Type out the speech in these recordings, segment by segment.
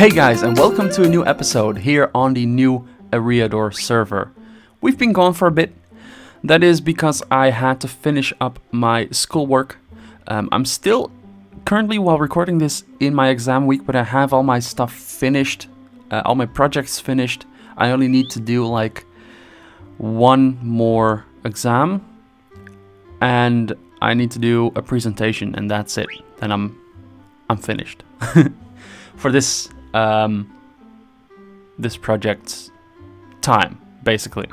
Hey guys, and welcome to a new episode here on the new Eriador server. We've been gone for a bit. That is because I had to finish up my schoolwork. I'm still currently, while recording this, in my exam week, but I have all my stuff finished, all my projects finished. I only need to do like one more exam, and I need to do a presentation, and that's it. Then I'm finished for this this project's time, basically.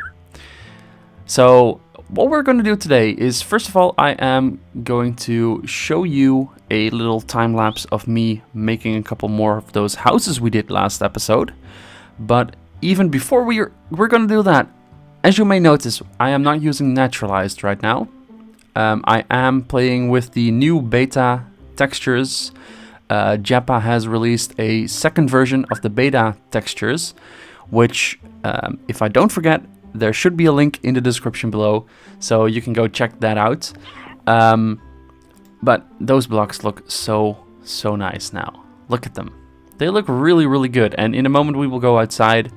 So what we're going to do today is, first of all, I am going to show you a little time lapse of me making a couple more of those houses we did last episode. But even before we're going to do that, as you may notice, I am not using naturalized right now. I am playing with the new beta textures. Jappa has released a second version of the beta textures, which, if I don't forget, there should be a link in the description below, so you can go check that out. But those blocks look so nice now. Look at them. They look really good, and in a moment we will go outside.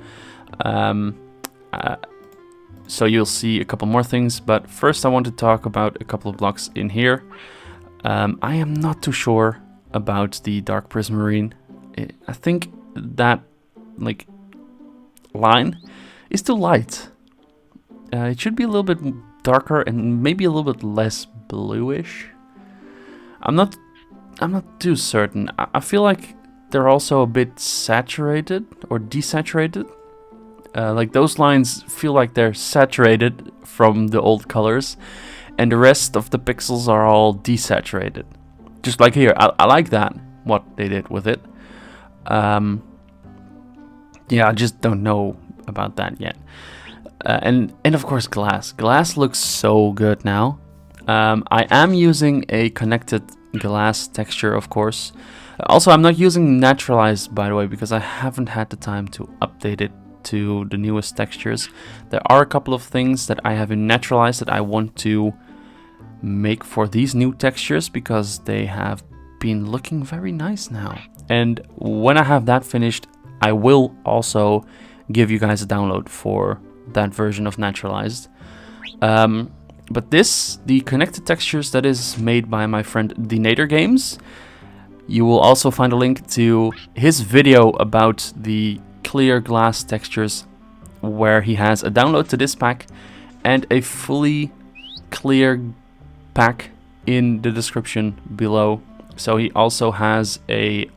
So you'll see a couple more things, but first I want to talk about a couple of blocks in here. I am not too sure about the dark prismarine. I think that like line is too light. It should be a little bit darker and maybe a little bit less bluish. I'm not too certain. I feel like they're also a bit saturated or desaturated. Like those lines feel like they're saturated from the old colors, and the rest of the pixels are all desaturated. Just like here, I like that, what they did with it. Yeah, I just don't know about that yet. And of course glass. Glass looks so good now. I am using a connected glass texture, of course. Also, I'm not using naturalized, by the way, because I haven't had the time to update it to the newest textures. There are a couple of things that I have in naturalized that I want to make for these new textures, because they have been looking very nice now. And when I have that finished, I will also give you guys a download for that version of naturalized. But the connected textures, that is made by my friend DnatorGames. You will also find a link to his video about the clear glass textures, where he has a download to this pack and a fully clear pack in the description below. So he also has a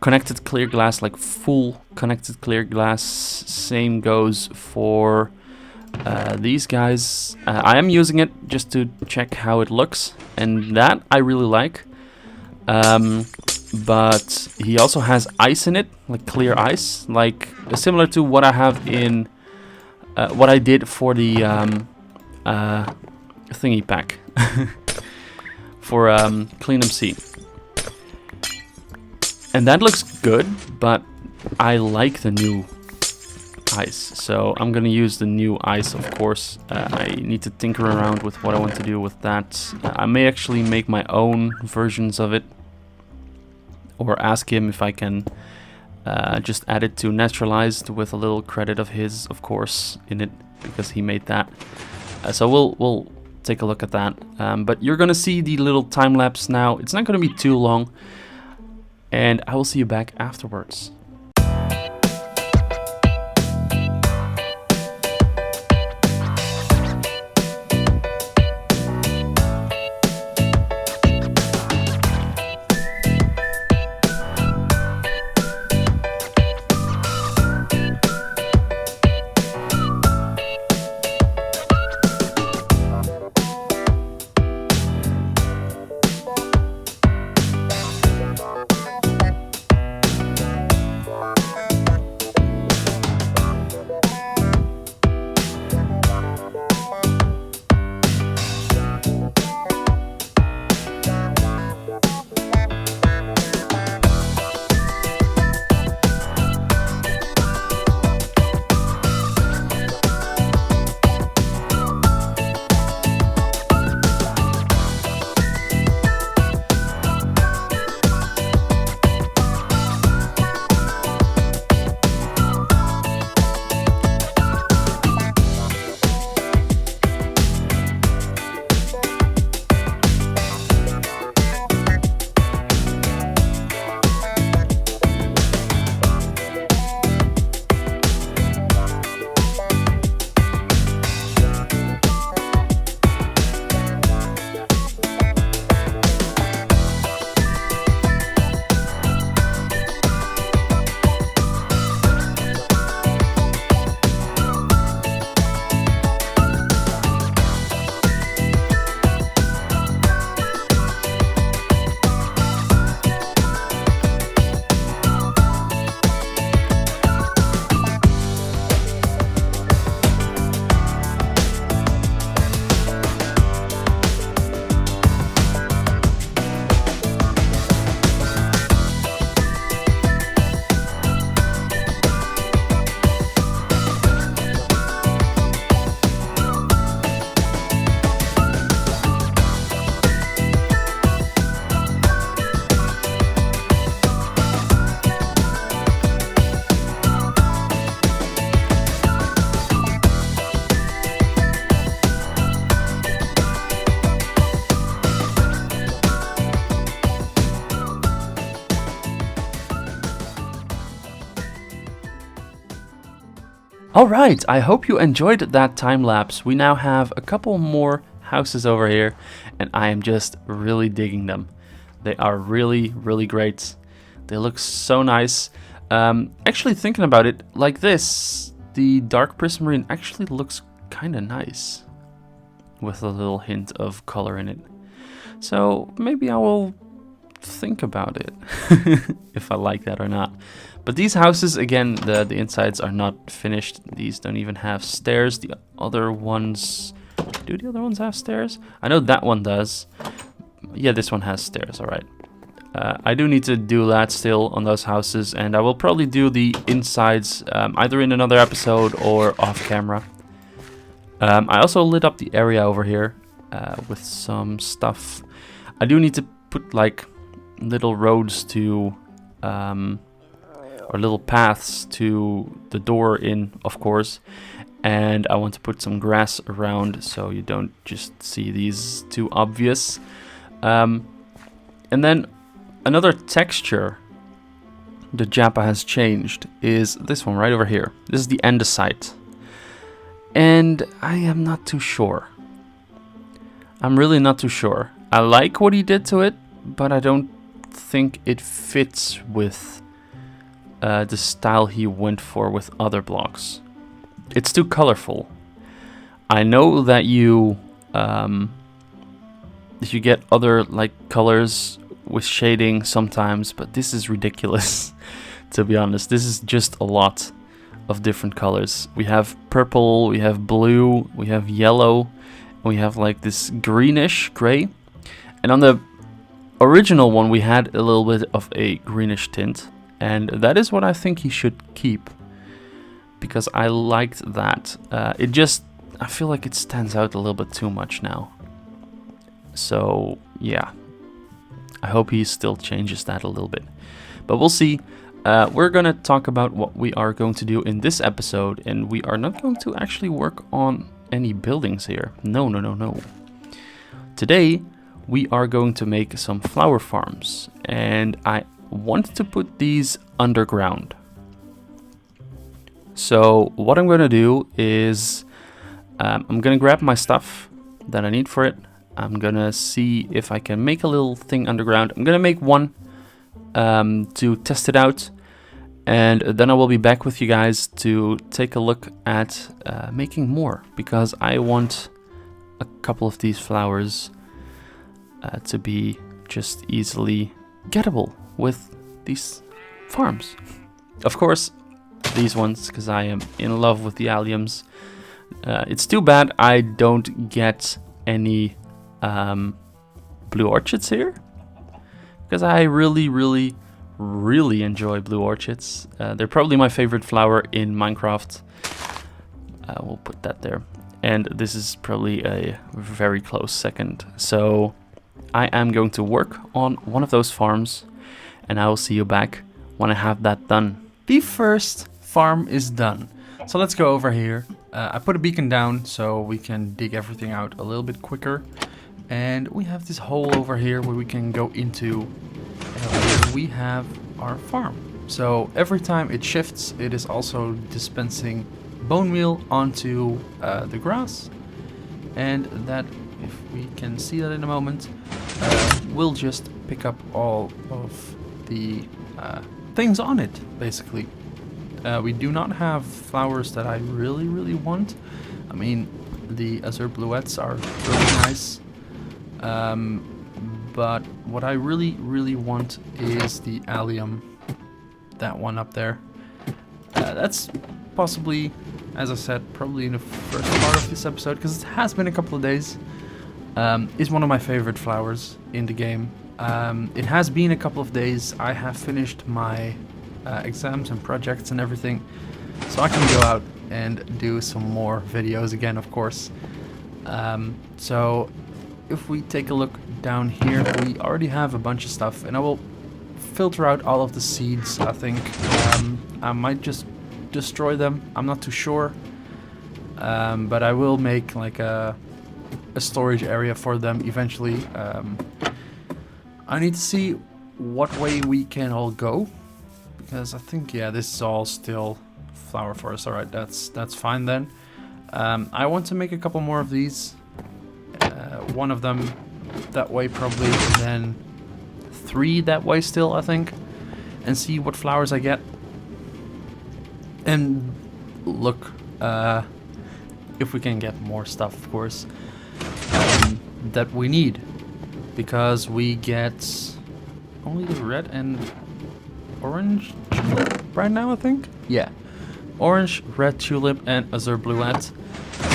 connected clear glass, like full connected clear glass. Same goes for these guys. I am using it just to check how it looks, and that I really like. But he also has ice in it, like clear ice, like similar to what I have in what I did for the thingy pack for Clean MC. And that looks good, but I like the new ice, so I'm gonna use the new ice, of course. I need to tinker around with what I want to do with that. I may actually make my own versions of it, or ask him if I can just add it to naturalized with a little credit of his, of course, in it, because he made that. So we'll take a look at that. But you're gonna see the little time lapse now. It's not gonna be too long, and I will see you back afterwards. Alright, I hope you enjoyed that time lapse. We now have a couple more houses over here, and I am just really digging them. They are really, really great. They look so nice. Actually thinking about it, like this, the dark prismarine actually looks kind of nice, with a little hint of color in it. So maybe I will think about it, if I like that or not. But these houses, again, the insides are not finished. These don't even have stairs. The other ones... Do the other ones have stairs? I know that one does. Yeah, this one has stairs, alright. I do need to do that still on those houses, and I will probably do the insides either in another episode or off camera. I also lit up the area over here with some stuff. I do need to put like little roads to... or little paths to the door in, of course. And I want to put some grass around so you don't just see these too obvious. And then another texture the Jappa has changed is this one right over here. This is the andesite. And I am not too sure. I'm really not too sure. I like what he did to it, but I don't think it fits with the style he went for with other blocks. It's too colorful. I know that you get other like colors with shading sometimes, but this is ridiculous. To be honest, this is just a lot of different colors. We have purple, we have blue, we have yellow, and we have like this greenish gray. And on the original one we had a little bit of a greenish tint. And that is what I think he should keep, because I liked that. I feel like it stands out a little bit too much now. So yeah, I hope he still changes that a little bit. But we'll see. We're going to talk about what we are going to do in this episode, and we are not going to actually work on any buildings here. No, no, no, no. Today, we are going to make some flower farms, and I want to put these underground. So what I'm going to do is I'm going to grab my stuff that I need for it. I'm going to see if I can make a little thing underground. I'm going to make one to test it out, and then I will be back with you guys to take a look at making more, because I want a couple of these flowers to be just easily gettable with these farms. Of course, these ones, because I am in love with the alliums. It's too bad I don't get any blue orchids here, because I really, really, really enjoy blue orchids. They're probably my favorite flower in Minecraft. We'll put that there. And this is probably a very close second. So I am going to work on one of those farms, and I will see you back when I have that done. The first farm is done. So let's go over here. I put a beacon down so we can dig everything out a little bit quicker. And we have this hole over here where we can go into. We have our farm. So every time it shifts, it is also dispensing bone meal onto the grass. And that, if we can see that in a moment, we'll just pick up all of the things on it, basically. We do not have flowers that I really, really want. I mean, the azure bluets are really nice. But what I really, really want is the allium. That one up there. That's possibly, as I said, probably in the first part of this episode, because it has been a couple of days. Is one of my favorite flowers in the game. It has been a couple of days. I have finished my exams and projects and everything, so I can go out and do some more videos again, of course. So if we take a look down here, we already have a bunch of stuff, and I will filter out all of the seeds, I think. I might just destroy them, I'm not too sure. But I will make like a storage area for them eventually. I need to see what way we can all go, because I think, yeah, this is all still flower forest. Alright, that's fine then. I want to make a couple more of these. One of them that way probably, and then 3 that way still, I think. And see what flowers I get. And look, if we can get more stuff, of course, that we need. Because we get only the red and orange tulip right now, I think? Yeah. Orange, red tulip, and azure bluette.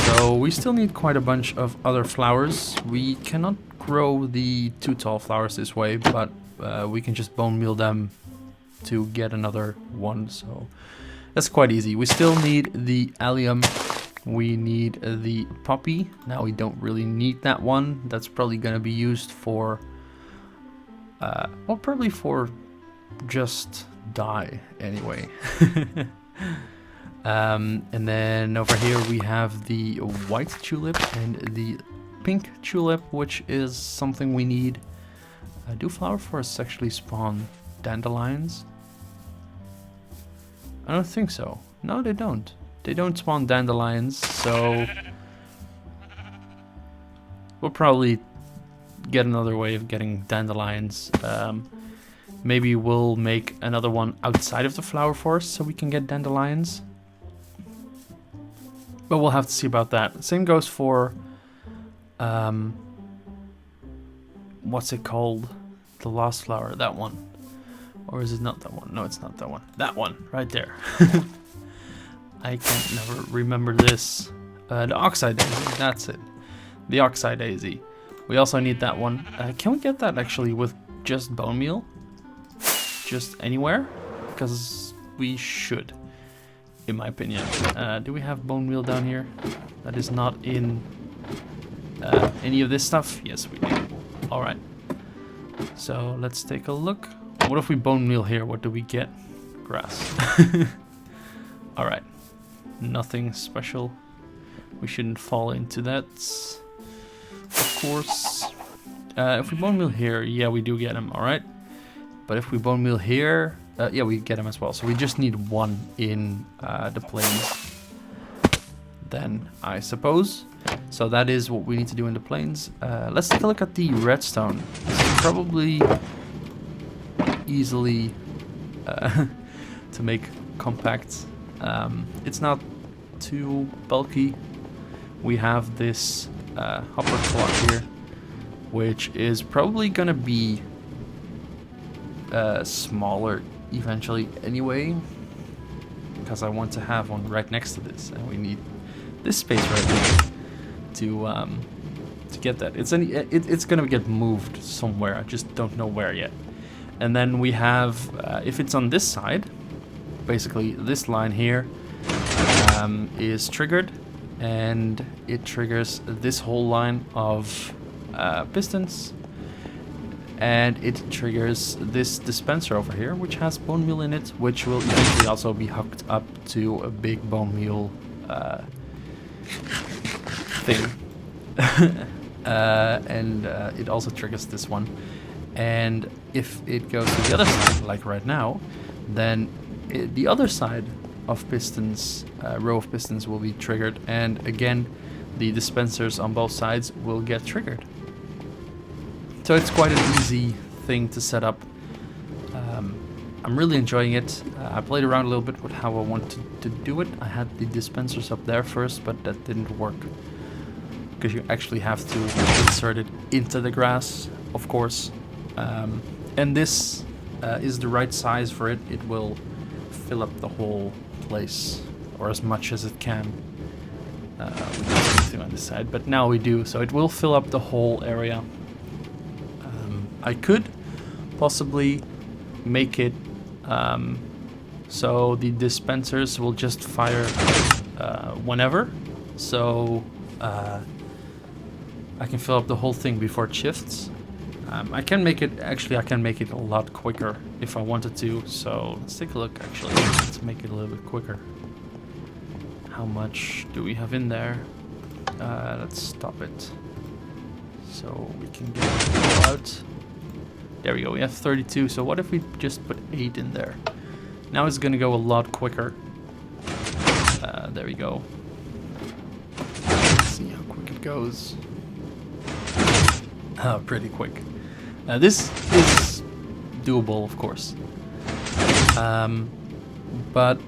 So we still need quite a bunch of other flowers. We cannot grow the 2 tall flowers this way, but we can just bone meal them to get another one. So that's quite easy. We still need the allium. We need the poppy. Now we don't really need that one. That's probably going to be used for, well, probably for just dye anyway. And then over here we have the white tulip and the pink tulip, which is something we need. Do flower forests actually spawn dandelions? I don't think so. No, they don't. They don't spawn dandelions, so we'll probably get another way of getting dandelions. Maybe we'll make another one outside of the flower forest so we can get dandelions. But we'll have to see about that. Same goes for what's it called? The lost flower, that one. Or is it not that one? No, it's not that one. That one, right there. I can't never remember this. The oxide daisy, that's it. The oxide daisy. We also need that one. Can we get that actually with just bone meal? Just anywhere? Because we should, in my opinion. Do we have bone meal down here? That is not in any of this stuff? Yes, we do. Alright. So let's take a look. What if we bone meal here? What do we get? Grass. Alright. Nothing special. We shouldn't fall into that, of course. If we bone meal here, yeah, we do get him, alright. But if we bone meal here, yeah, we get him as well. So we just need 1 in the plains. Then, I suppose. So that is what we need to do in the plains. Let's take a look at the redstone. This is probably easily to make compact. It's not too bulky. We have this hopper clock here, which is probably gonna be smaller eventually anyway, because I want to have one right next to this, and we need this space right here to get that. It's gonna get moved somewhere. I just don't know where yet. And then we have, if it's on this side, basically this line here is triggered, and it triggers this whole line of pistons, and it triggers this dispenser over here, which has bone meal in it, which will eventually also be hooked up to a big bone meal thing. And it also triggers this one. And if it goes to the other side, like right now, then the other side of pistons, row of pistons, will be triggered, and again the dispensers on both sides will get triggered. So it's quite an easy thing to set up. I'm really enjoying it. I played around a little bit with how I wanted to do it. I had the dispensers up there first, but that didn't work, because you actually have to insert it into the grass, of course. And this is the right size for it. It will fill up the whole place, or as much as it can. We don't have anything on this side, but now we do. So it will fill up the whole area. I could possibly make it so the dispensers will just fire whenever. So I can fill up the whole thing before it shifts. I can make it, actually I can make it a lot quicker if I wanted to, so let's take a look actually. Let's make it a little bit quicker. How much do we have in there? Let's stop it so we can get it out. There we go, we have 32, so what if we just put 8 in there? Now it's gonna go a lot quicker. There we go. Let's see how quick it goes. Pretty quick. This is doable, of course. But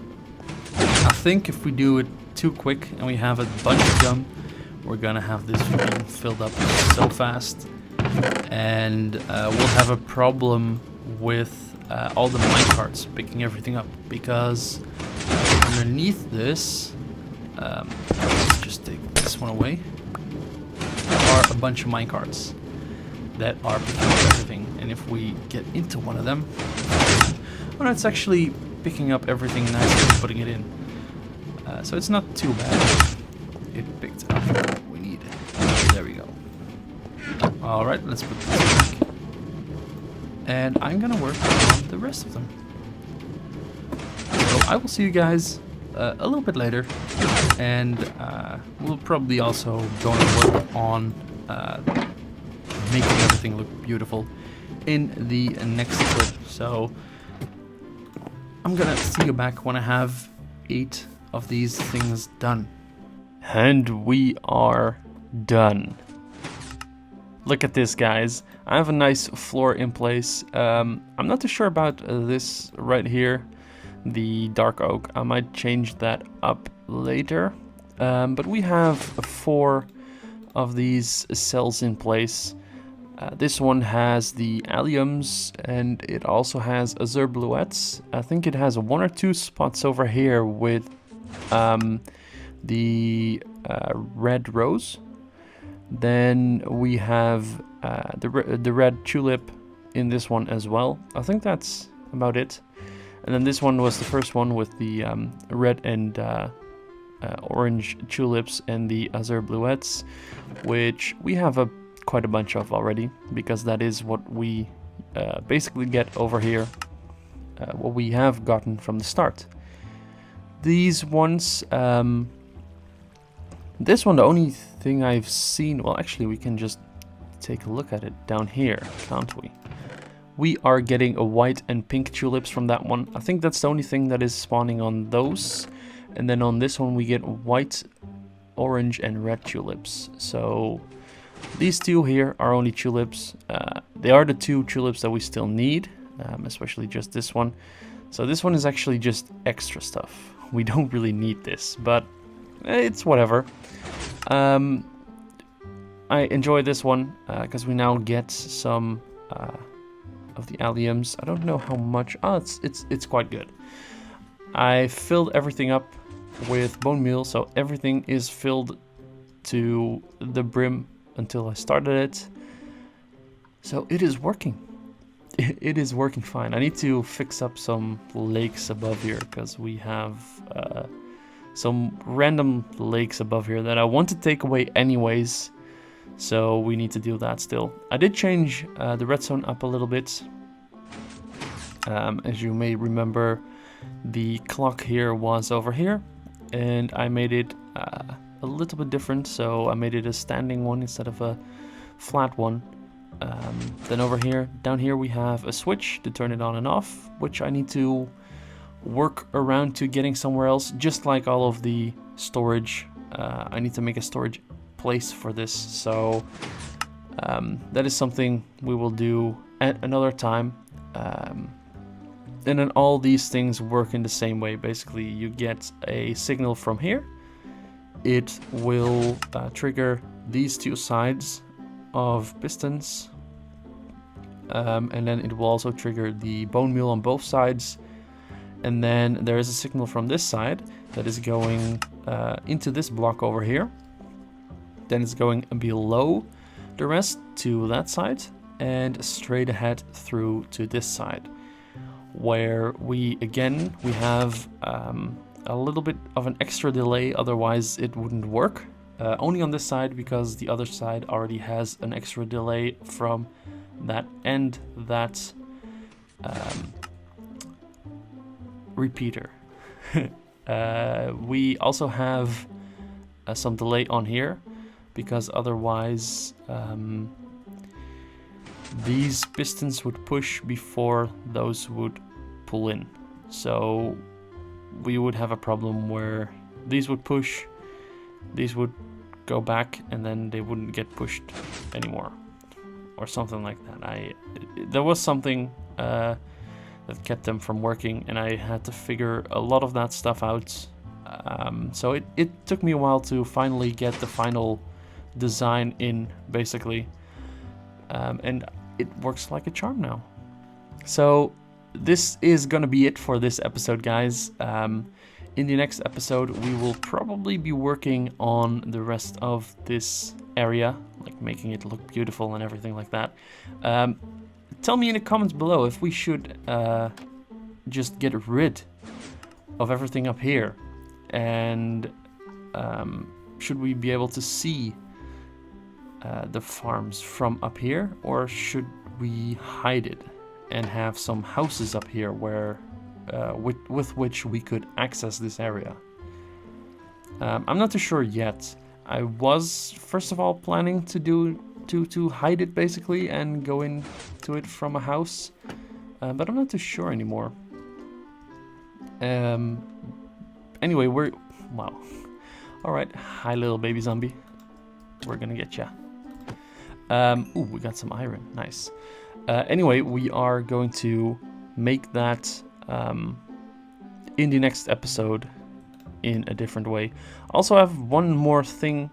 I think if we do it too quick and we have a bunch of them, we're gonna have this being filled up so fast, and we'll have a problem with all the minecarts picking everything up, because underneath this, let's just take this one away, there are a bunch of minecarts that are picking up everything, and if we get into one of them, well, it's actually picking up everything nicely and putting it in. So it's not too bad. It picked up what we need. There we go. Alright, let's put this back. And I'm gonna work on the rest of them. So I will see you guys a little bit later. And we'll probably also go and work on making everything look beautiful in the next clip. So I'm gonna see you back when I have 8 of these things done. And we are done. Look at this, guys. I have a nice floor in place. I'm not too sure about this right here, the dark oak. I might change that up later. But we have 4 of these cells in place. This one has the alliums, and it also has azure bluettes. I think it has 1 or 2 spots over here with the red rose. Then we have the red tulip in this one as well. I think that's about it. And then this one was the first one with the red and orange tulips and the azure bluettes, which we have quite a bunch of already, because that is what we basically get over here, what we have gotten from the start. These ones, this one, the only thing I've seen, well, actually we can just take a look at it down here, can't we? We are getting a white and pink tulips from that one. I think that's the only thing that is spawning on those. And then on this one we get white, orange and red tulips. So these 2 here are only tulips. They are the 2 tulips that we still need, especially just this one. So this one is actually just extra stuff. We don't really need this, but it's whatever. I enjoy this one because we now get some of the alliums. I don't know how much. Oh, it's quite good. I filled everything up with bone meal, so everything is filled to the brim until I started it. So it is working. It is working fine. I need to fix up some lakes above here, because we have some random lakes above here that I want to take away anyways. So we need to do that still. I did change the redstone up a little bit. As you may remember, the clock here was over here, and I made it a little bit different. So I made it a standing one instead of a flat one. Then over here, down here, we have a switch to turn it on and off, which I need to work around to getting somewhere else. Just like all of the storage, I need to make a storage place for this. So that is something we will do at another time. And then all these things work in the same way. Basically, you get a signal from here. It will trigger these 2 sides of pistons, and then it will also trigger the bone meal on both sides. And then there is a signal from this side that is going into this block over here. Then it's going below the rest to that side and straight ahead through to this side, where we have a little bit of an extra delay, otherwise it wouldn't work. Only on this side, because the other side already has an extra delay from that end, that repeater. We also have some delay on here, because otherwise these pistons would push before those would pull in. So we would have a problem where these would push, these would go back, and then they wouldn't get pushed anymore, or something like that. There was something that kept them from working, and I had to figure a lot of that stuff out. So it took me a while to finally get the final design in, basically, and it works like a charm now. So this is gonna be it for this episode, guys. In the next episode, we will probably be working on the rest of this area, like making it look beautiful and everything like that. Tell me in the comments below if we should just get rid of everything up here, and should we be able to see the farms from up here, or should we hide it and have some houses up here where with which we could access this area? I'm not too sure yet. I was first of all planning to hide it basically and go into it from a house, but I'm not too sure anymore. Anyway, wow. All right, hi little baby zombie. We're gonna get ya. Ooh, we got some iron, nice. Anyway, we are going to make that in the next episode in a different way. Also, I have one more thing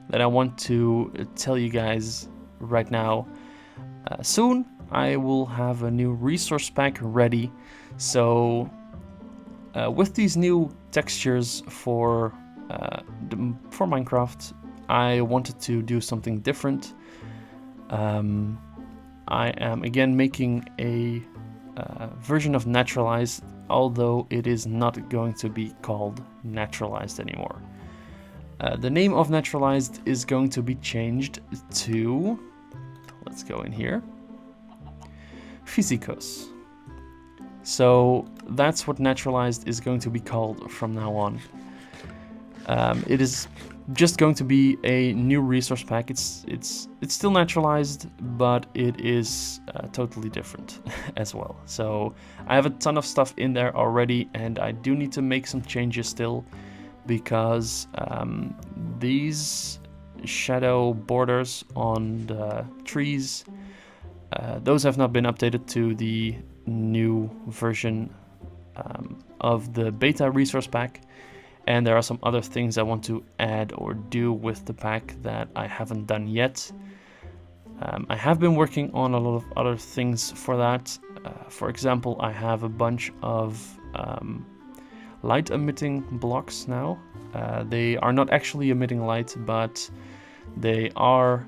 that I want to tell you guys right now. Soon I will have a new resource pack ready. So with these new textures for Minecraft, I wanted to do something different. I am again making a version of naturalized, although it is not going to be called naturalized anymore. The name of naturalized is going to be changed to, let's go in here, Physicos. So that's what naturalized is going to be called from now on. It is just going to be a new resource pack. It's still naturalized, but it is totally different as well. So I have a ton of stuff in there already, and I do need to make some changes still, because these shadow borders on the trees, those have not been updated to the new version of the beta resource pack. And there are some other things I want to add or do with the pack that I haven't done yet. I have been working on a lot of other things for that. For example, I have a bunch of light emitting blocks now. They are not actually emitting light, but they are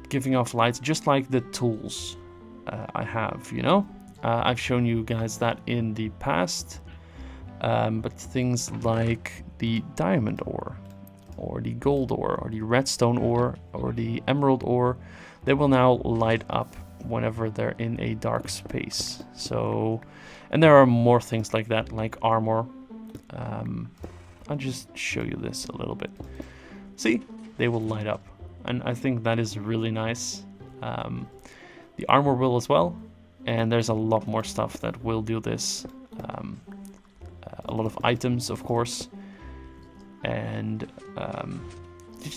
giving off light, just like the tools I have, you know? I've shown you guys that in the past. But things like the diamond ore, or the gold ore, or the redstone ore, or the emerald ore, they will now light up whenever they're in a dark space. So, and there are more things like that, like armor. I'll just show you this a little bit. See, they will light up, and I think that is really nice. The armor will as well, and there's a lot more stuff that will do this. A lot of items, of course, and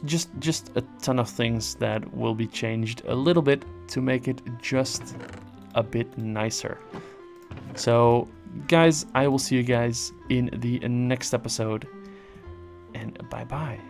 just a ton of things that will be changed a little bit to make it just a bit nicer. So guys, I will see you guys in the next episode, and bye bye.